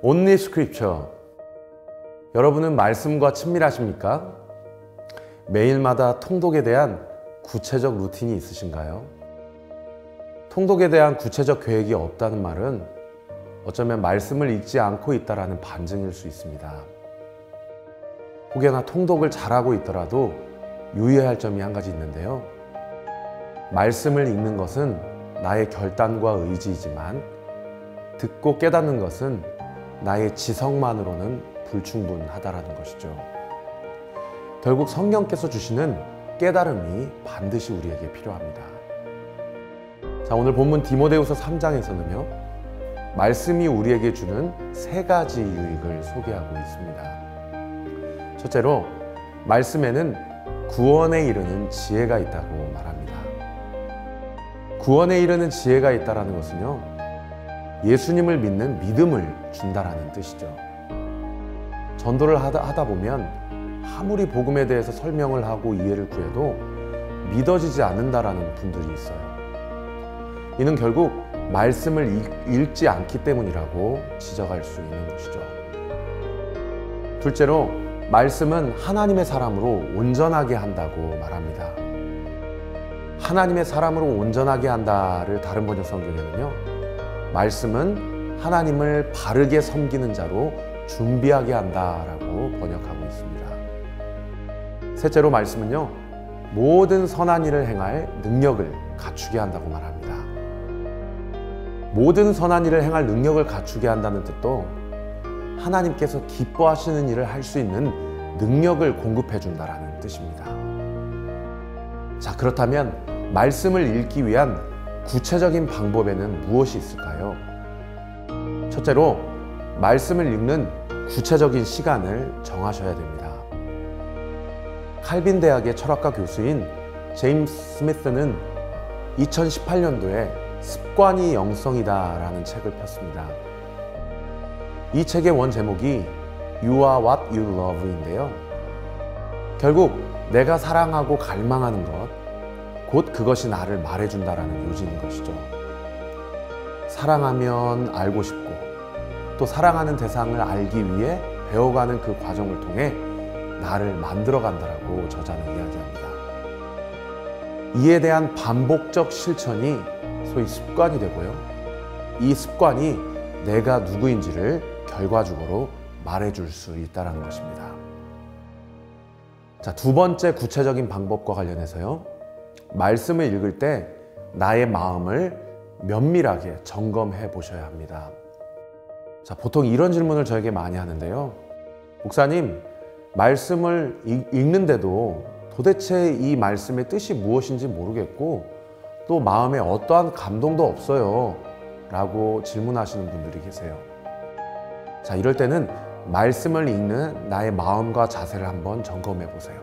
Only Scripture. 여러분은 말씀과 친밀하십니까? 매일마다 통독에 대한 구체적 루틴이 있으신가요? 통독에 대한 구체적 계획이 없다는 말은 어쩌면 말씀을 읽지 않고 있다는 반증일 수 있습니다. 혹여나 통독을 잘하고 있더라도 유의해야 할 점이 한 가지 있는데요. 말씀을 읽는 것은 나의 결단과 의지이지만 듣고 깨닫는 것은 나의 지성만으로는 불충분하다는 것이죠. 결국 성령께서 주시는 깨달음이 반드시 우리에게 필요합니다. 자, 오늘 본문 디모데후서 3장에서는요. 말씀이 우리에게 주는 세 가지 유익을 소개하고 있습니다. 첫째로 말씀에는 구원에 이르는 지혜가 있다고 말합니다. 구원에 이르는 지혜가 있다는 것은요. 예수님을 믿는 믿음을 준다라는 뜻이죠. 전도를 하다 보면 아무리 복음에 대해서 설명을 하고 이해를 구해도 믿어지지 않는다라는 분들이 있어요. 이는 결국 말씀을 읽지 않기 때문이라고 지적할 수 있는 것이죠. 둘째로 말씀은 하나님의 사람으로 온전하게 한다고 말합니다. 하나님의 사람으로 온전하게 한다를 다른 번역 성경에는요. 말씀은 하나님을 바르게 섬기는 자로 준비하게 한다라고 번역하고 있습니다. 셋째로 말씀은요. 모든 선한 일을 행할 능력을 갖추게 한다고 말합니다. 모든 선한 일을 행할 능력을 갖추게 한다는 뜻도 하나님께서 기뻐하시는 일을 할 수 있는 능력을 공급해 준다라는 뜻입니다. 자, 그렇다면 말씀을 읽기 위한 구체적인 방법에는 무엇이 있을까요? 첫째로 말씀을 읽는 구체적인 시간을 정하셔야 됩니다. 칼빈 대학의 철학과 교수인 제임스 스미스는 2018년도에 습관이 영성이다라는 책을 폈습니다. 이 책의 원 제목이 You are what you love인데요. 결국 내가 사랑하고 갈망하는 것, 곧 그것이 나를 말해준다라는 요지인 것이죠. 사랑하면 알고 싶고 또 사랑하는 대상을 알기 위해 배워가는 그 과정을 통해 나를 만들어간다라고 저자는 이야기합니다. 이에 대한 반복적 실천이 소위 습관이 되고요. 이 습관이 내가 누구인지를 결과적으로 말해줄 수 있다는 것입니다. 자, 두 번째 구체적인 방법과 관련해서요. 말씀을 읽을 때 나의 마음을 면밀하게 점검해 보셔야 합니다. 자, 보통 이런 질문을 저에게 많이 하는데요. 목사님, 말씀을 읽는데도 도대체 이 말씀의 뜻이 무엇인지 모르겠고 또 마음에 어떠한 감동도 없어요 라고 질문하시는 분들이 계세요. 자, 이럴 때는 말씀을 읽는 나의 마음과 자세를 한번 점검해 보세요.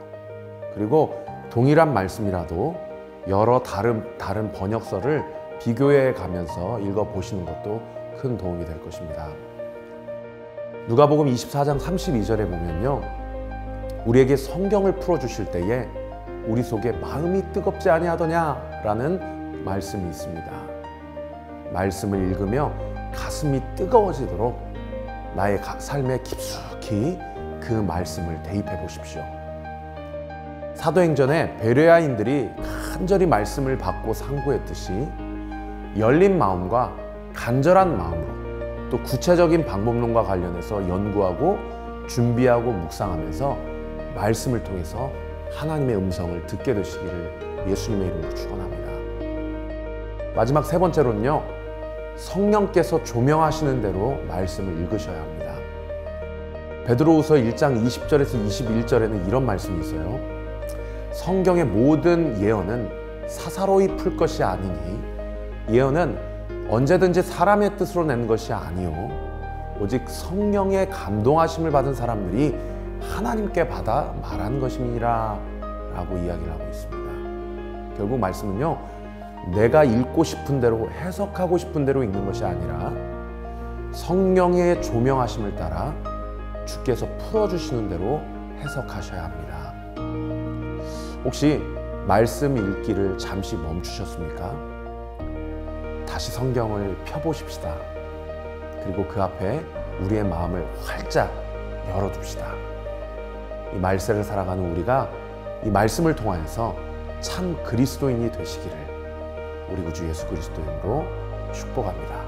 그리고 동일한 말씀이라도 여러 다른 번역서를 비교해 가면서 읽어보시는 것도 큰 도움이 될 것입니다. 누가복음 24장 32절에 보면요. 우리에게 성경을 풀어주실 때에 우리 속에 마음이 뜨겁지 아니하더냐 라는 말씀이 있습니다. 말씀을 읽으며 가슴이 뜨거워지도록 나의 삶에 깊숙이 그 말씀을 대입해 보십시오. 사도행전에 베레아인들이 간절히 말씀을 받고 상고했듯이 열린 마음과 간절한 마음으로 또 구체적인 방법론과 관련해서 연구하고 준비하고 묵상하면서 말씀을 통해서 하나님의 음성을 듣게 되시기를 예수님의 이름으로 축원합니다. 마지막 세 번째로는요. 성령께서 조명하시는 대로 말씀을 읽으셔야 합니다. 베드로후서 1장 20절에서 21절에는 이런 말씀이 있어요. 성경의 모든 예언은 사사로이 풀 것이 아니니 예언은 언제든지 사람의 뜻으로 낸 것이 아니요 오직 성령의 감동하심을 받은 사람들이 하나님께 받아 말한 것임이라 라고 이야기를 하고 있습니다. 결국 말씀은요. 내가 읽고 싶은 대로 해석하고 싶은 대로 읽는 것이 아니라 성령의 조명하심을 따라 주께서 풀어주시는 대로 해석하셔야 합니다. 혹시 말씀 읽기를 잠시 멈추셨습니까? 다시 성경을 펴보십시다. 그리고 그 앞에 우리의 마음을 활짝 열어둡시다. 이 말세를 살아가는 우리가 이 말씀을 통하여서 참 그리스도인이 되시기를 우리 구주 예수 그리스도 이름으로 축복합니다.